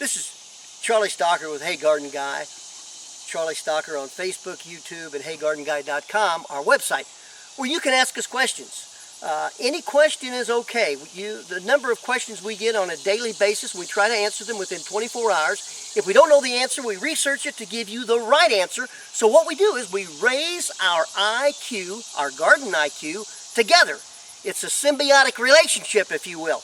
This is Charlie Stocker with Hey Garden Guy. Charlie Stocker on Facebook, YouTube, and HeyGardenGuy.com, our website, where you can ask us questions. Any question is okay. The number of questions we get on a daily basis, we try to answer them within 24 hours. If we don't know the answer, we research it to give you the right answer. So what we do is we raise our IQ, our garden IQ, together. It's a symbiotic relationship, if you will.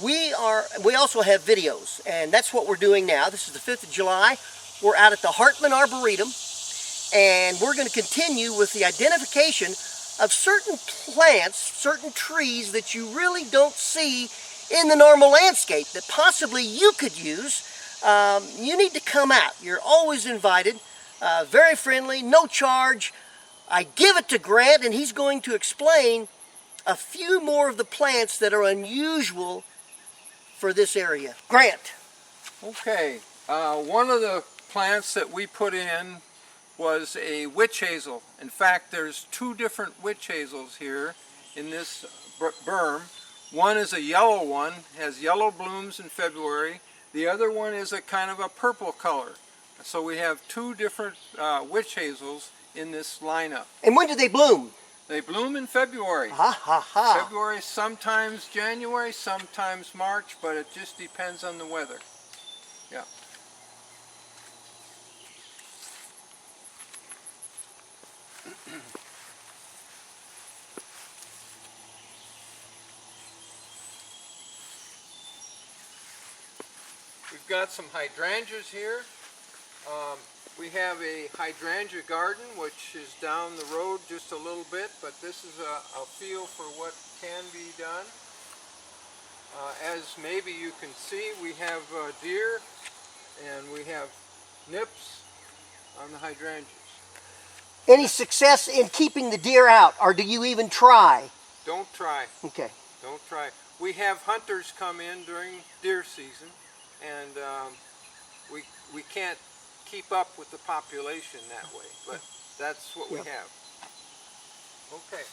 We also have videos, and that's what we're doing now. This is the 5th of July. We're out at the Hartman Arboretum, and we're going to continue with the identification of certain plants, certain trees that you really don't see in the normal landscape that possibly you could use. You need to come out. You're always invited. Very friendly, no charge. I give it to Grant, and he's going to explain a few more of the plants that are unusual for this area. Grant. Okay, one of the plants that we put in was a witch hazel. In fact, there's two different witch hazels here in this berm. One is a yellow one, has yellow blooms in February. The other one is a kind of a purple color. So we have two different witch hazels in this lineup. And when do they bloom? They bloom in February. Ha ha ha. February, sometimes January, sometimes March, but it just depends on the weather. Yeah. We've got some hydrangeas here. We have a hydrangea garden which is down the road just a little bit, but this is a feel for what can be done. As maybe you can see, we have deer and we have nips on the hydrangeas. Any success in keeping the deer out, or do you even try? Don't try. Okay. Don't try. We have hunters come in during deer season, and we can't keep up with the population that way, but that's what we have. Okay.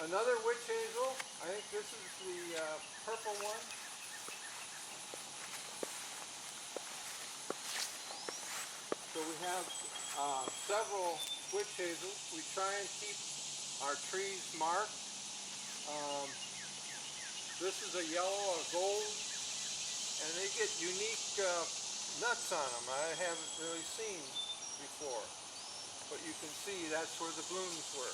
Another witch hazel. I think this is the purple one. So we have several witch hazels. We try and keep our trees marked. This is a yellow or gold, and they get unique nuts on them I haven't really seen before. But you can see that's where the blooms were.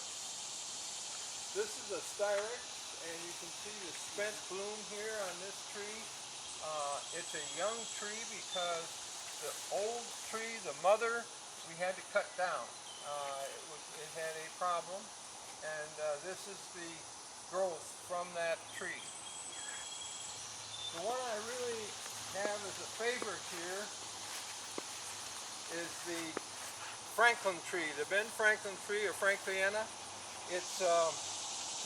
This is a styrex, and you can see the spent bloom here on this tree. It's a young tree because the old tree, the mother, we had to cut down. It had a problem, and this is the growth from that tree. The one I really have as a favorite here is the Franklin tree, the Ben Franklin tree, or Frankliana. It's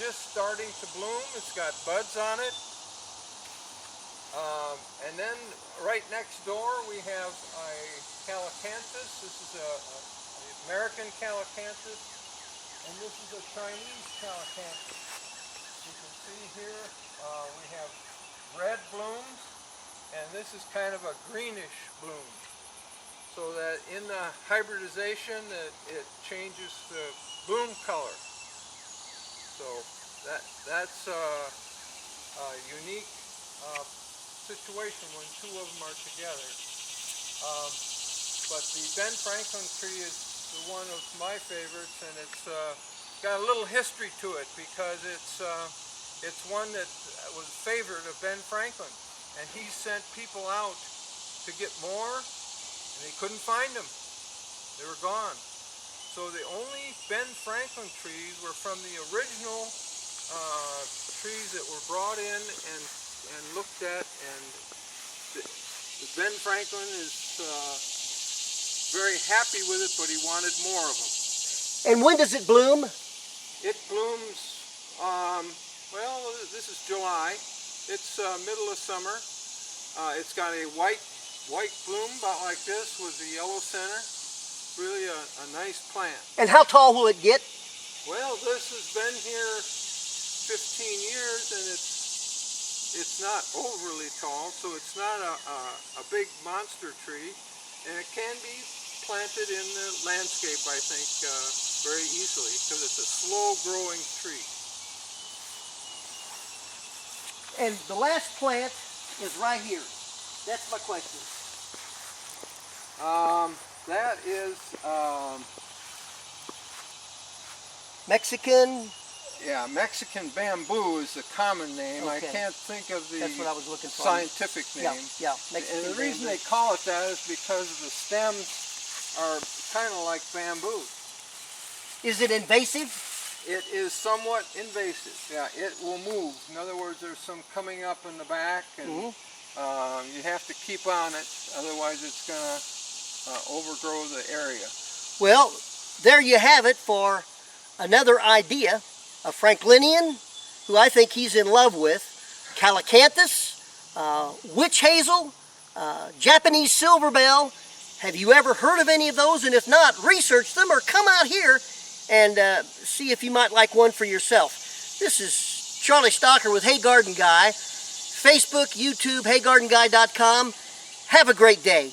just starting to bloom. It's got buds on it. And then right next door we have a Calycanthus. This is an American Calycanthus, and this is a Chinese Calycanthus. You can see here we have red blooms, and this is kind of a greenish bloom. So that in the hybridization it changes the bloom color. So that's a unique situation when two of them are together. But the Ben Franklin tree is one of my favorites, and it's got a little history to it because it's one that was favored of Ben Franklin, and he sent people out to get more, and they couldn't find them. They were gone. So the only Ben Franklin trees were from the original trees that were brought in and looked at, and the Ben Franklin is very happy with it, but he wanted more of them. And when does it bloom? It blooms, well, this is July. It's middle of summer. It's got a white bloom about like this with the yellow center. Really a nice plant. And how tall will it get? Well, this has been here 15 years, and it's It's not overly tall, so it's not a big monster tree, and it can be planted in the landscape, I think, very easily, because it's a slow-growing tree. And the last plant is right here. That's my question. That is, Mexican. yeah, Mexican bamboo is the common name. I Okay. can't think of the That's what I was looking for. scientific Yeah, name. yeah. And Mexican the reason bamboo. they call it that is because the stems are kind of like bamboo. Is it invasive? It is somewhat invasive. Yeah, it will move. In other words, there's some coming up in the back, and you have to keep on it. Otherwise, it's going to overgrow the area. Well, there you have it for another idea. A Franklinian, who I think he's in love with, Calycanthus, witch hazel, Japanese silver bell. Have you ever heard of any of those? And if not, research them or come out here and see if you might like one for yourself. This is Charlie Stocker with Hey Garden Guy. Facebook, YouTube, HeyGardenGuy.com. Have a great day.